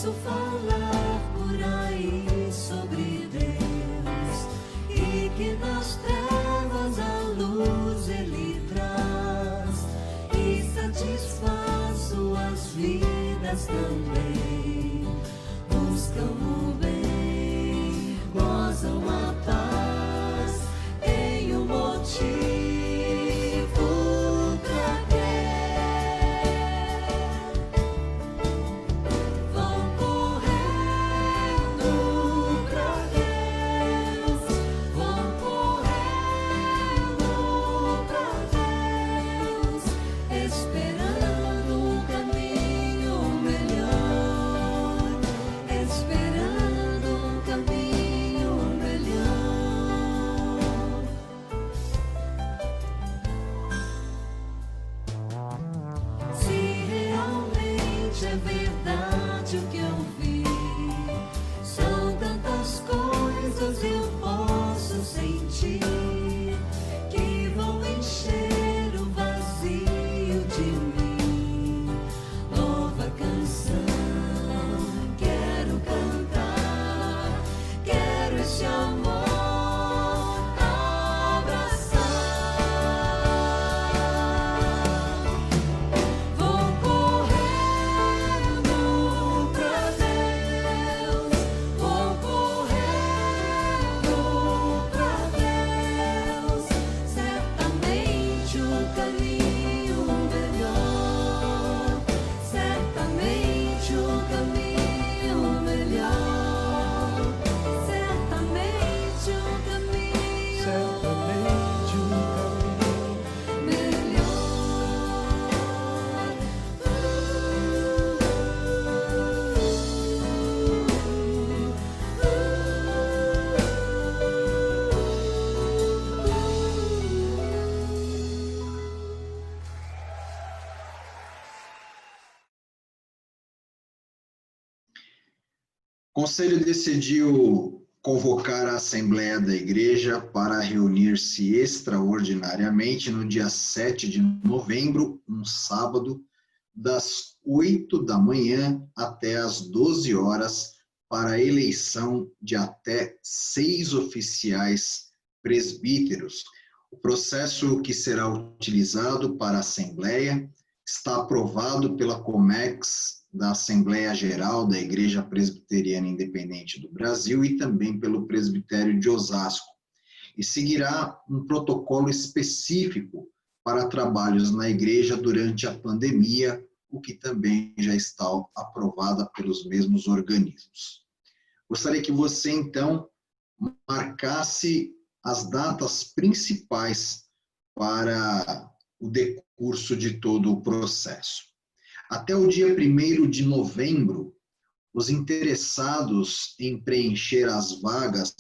ouço falar por aí sobre Deus e que nas trevas a luz Ele traz e satisfaz suas vidas também. Buscam o bem, gozam a paz, têm um motivo pra crer. Vão correndo pra Deus, vão correndo pra Deus, esperando um caminho melhor, esperando um caminho melhor. Se realmente é verdade o que eu vi, são tantas coisas eu posso sentir que vão encher o vazio de mim. Nova canção, quero cantar, quero esse amor abraçar. Vou correndo pra Deus, vou correndo pra Deus, certamente um caminho melhor, certamente um caminho melhor, certamente um caminho O Conselho decidiu convocar a Assembleia da Igreja para reunir-se extraordinariamente no dia 7 de novembro, um sábado, das 8 da manhã até as 12 horas, para a eleição de até 6 oficiais presbíteros. O processo que será utilizado para a Assembleia está aprovado pela Comex da Assembleia Geral da Igreja Presbiteriana Independente do Brasil e também pelo Presbitério de Osasco, e seguirá um protocolo específico para trabalhos na igreja durante a pandemia, o que também já está aprovada pelos mesmos organismos. Gostaria que você, então, marcasse as datas principais para o decurso de todo o processo. Até o dia 1º de novembro, os interessados em preencher as vagas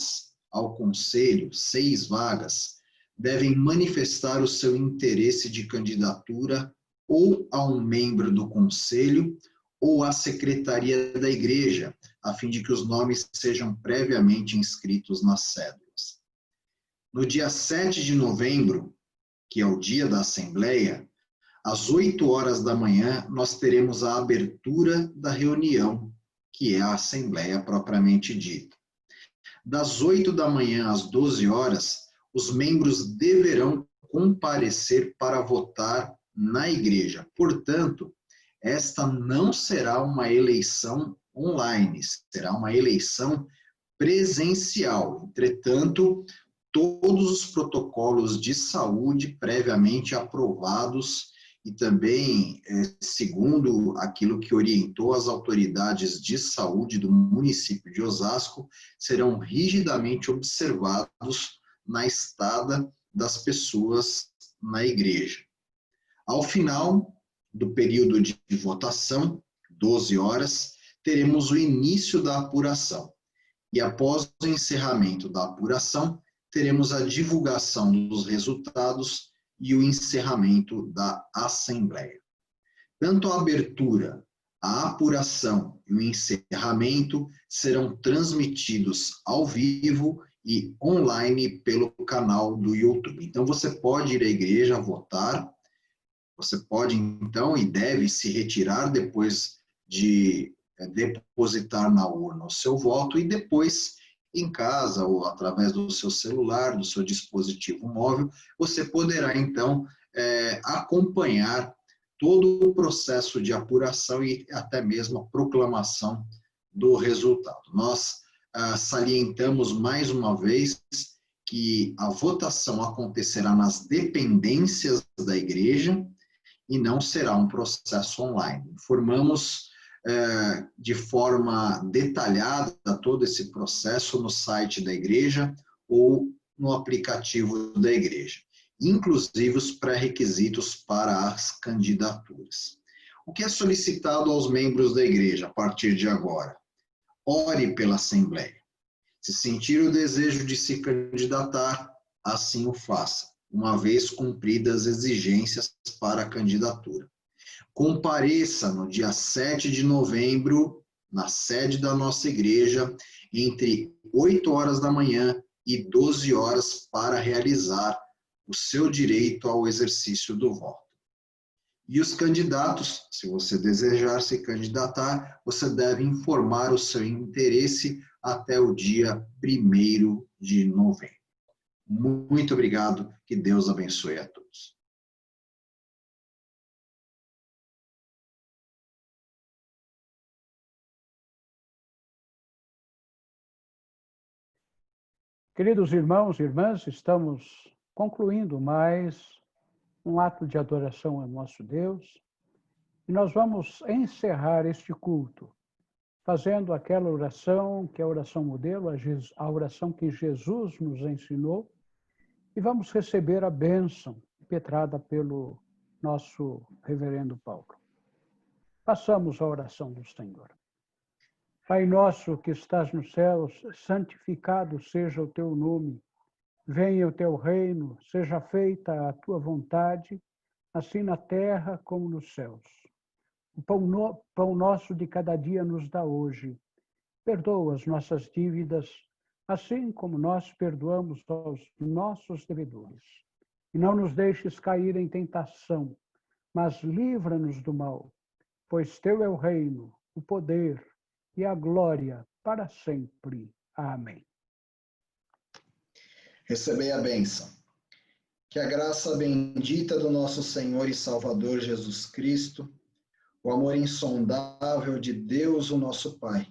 ao Conselho, 6 vagas, devem manifestar o seu interesse de candidatura ou a um membro do Conselho ou à Secretaria da Igreja, a fim de que os nomes sejam previamente inscritos nas cédulas. No dia 7 de novembro, que é o dia da Assembleia, às 8 horas da manhã, nós teremos a abertura da reunião, que é a Assembleia propriamente dita. Das 8 da manhã às 12 horas, os membros deverão comparecer para votar na igreja. Portanto, esta não será uma eleição online, será uma eleição presencial. Entretanto, todos os protocolos de saúde previamente aprovados e também, segundo aquilo que orientou as autoridades de saúde do município de Osasco, serão rigidamente observados na estada das pessoas na igreja. Ao final do período de votação, 12 horas, teremos o início da apuração. E após o encerramento da apuração, teremos a divulgação dos resultados e o encerramento da Assembleia. Tanto a abertura, a apuração e o encerramento serão transmitidos ao vivo e online pelo canal do YouTube. Então, você pode ir à igreja votar, você pode, então, e deve se retirar depois de depositar na urna o seu voto e depois, em casa ou através do seu celular, do seu dispositivo móvel, você poderá, então, acompanhar todo o processo de apuração e até mesmo a proclamação do resultado. Nós salientamos mais uma vez que a votação acontecerá nas dependências da igreja e não será um processo online. Informamos de forma detalhada todo esse processo no site da igreja ou no aplicativo da igreja, inclusive os pré-requisitos para as candidaturas. O que é solicitado aos membros da igreja a partir de agora? Ore pela Assembleia. Se sentir o desejo de se candidatar, assim o faça, uma vez cumpridas as exigências para a candidatura. Compareça no dia 7 de novembro, na sede da nossa igreja, entre 8 horas da manhã e 12 horas para realizar o seu direito ao exercício do voto. E os candidatos, se você desejar se candidatar, você deve informar o seu interesse até o dia 1º de novembro. Muito obrigado, que Deus abençoe a todos. Queridos irmãos e irmãs, estamos concluindo mais um ato de adoração ao nosso Deus e nós vamos encerrar este culto fazendo aquela oração que é a oração modelo, a oração que Jesus nos ensinou, e vamos receber a bênção impetrada pelo nosso reverendo Paulo. Passamos à oração do Senhor. Pai nosso que estás nos céus, santificado seja o teu nome. Venha o teu reino, seja feita a tua vontade, assim na terra como nos céus. O pão nosso de cada dia nos dá hoje. Perdoa as nossas dívidas, assim como nós perdoamos aos nossos devedores. E não nos deixes cair em tentação, mas livra-nos do mal, pois teu é o reino, o poder e a glória para sempre. Amém. Recebei a bênção. Que a graça bendita do nosso Senhor e Salvador Jesus Cristo, o amor insondável de Deus, o nosso Pai,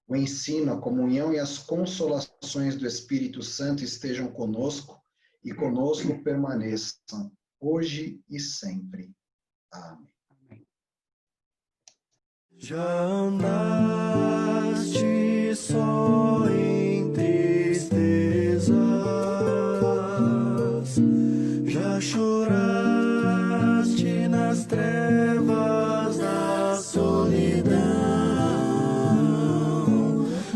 o ensino, a comunhão e as consolações do Espírito Santo estejam conosco e conosco permaneçam, hoje e sempre. Amém. Já andaste só em tristezas, já choraste nas trevas da solidão,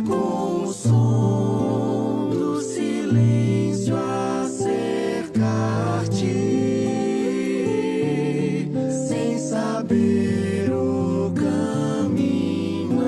com o som do silêncio a cercar-te, sem saber o caminho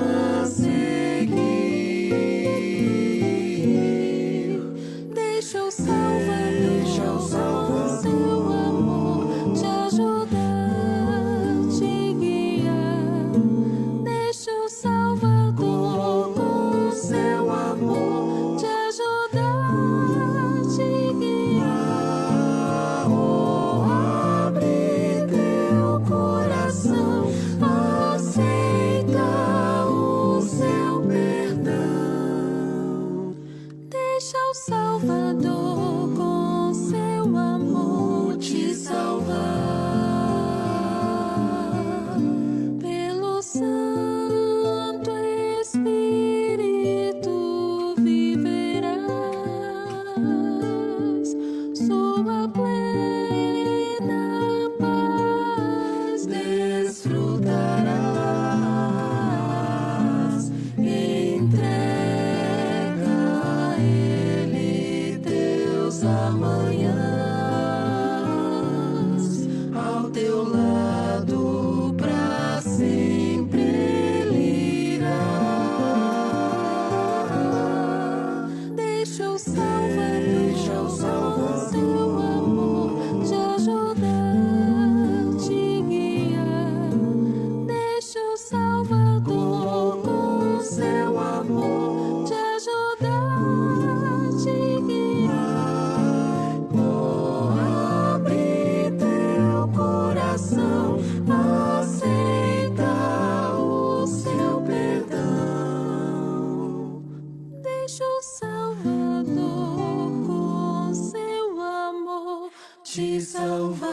te salvar.